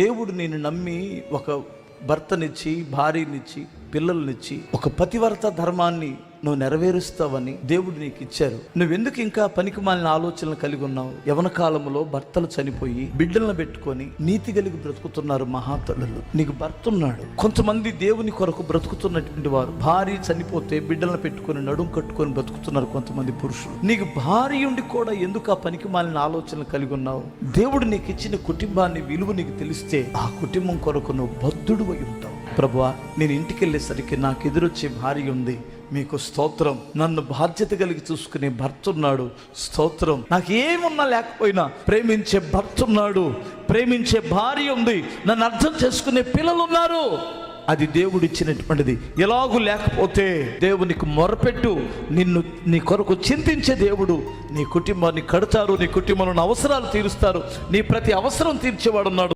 దేవుడు నేను నమ్మి ఒక భర్తనిచ్చి భార్యనిచ్చి పిల్లల్నిచ్చి ఒక పతివర్త ధర్మాన్ని నువ్వు నెరవేరుస్తావని దేవుడు నీకు ఇచ్చారు. నువ్వెందుకు ఇంకా పనికిమాలిన ఆలోచనలు కలిగి ఉన్నావు? యవన కాలంలో భర్తలు చనిపోయి బిడ్డలను పెట్టుకొని నీతి కలిగి బ్రతుకుతున్నారు మహాతల్లులు. నీకు భర్త ఉన్నాడు. కొంతమంది దేవుని కొరకు బ్రతుకుతున్నటువంటి వారు భార్య చనిపోతే బిడ్డలను పెట్టుకొని నడుం కట్టుకొని బ్రతుకుతున్నారు కొంతమంది పురుషులు. నీకు భార్య ఉండి కూడా ఎందుకు ఆ పనికిమాలిన ఆలోచనలు కలిగి ఉన్నావు? దేవుడు నీకు ఇచ్చిన కుటుంబాన్ని విలువ నీకు తెలిస్తే ఆ కుటుంబం కొరకు నువ్వు బద్ధుడు అయి ఉంటావు. ప్రభువా, నేను ఇంటికి వెళ్ళేసరికి నాకు ఎదురొచ్చే భార్య ఉంది, మీకు స్తోత్రం. నన్ను బాధ్యత కలిగి చూసుకునే భర్త ఉన్నాడు, స్తోత్రం. నాకు ఏమున్నా లేకపోయినా ప్రేమించే భర్త ఉన్నాడు, ప్రేమించే భార్య ఉంది, నన్ను అర్థం చేసుకునే పిల్లలు ఉన్నారు. అది దేవుడు ఇచ్చినటువంటిది. ఎలాగూ లేకపోతే దేవునికి మొరపెట్టు. నిన్ను నీ కొరకు చింతించే దేవుడు నీ కుటుంబాన్ని కడతారు, నీ కుటుంబంలో అవసరాలు తీరుస్తారు, నీ ప్రతి అవసరం తీర్చేవాడు ఉన్నాడు.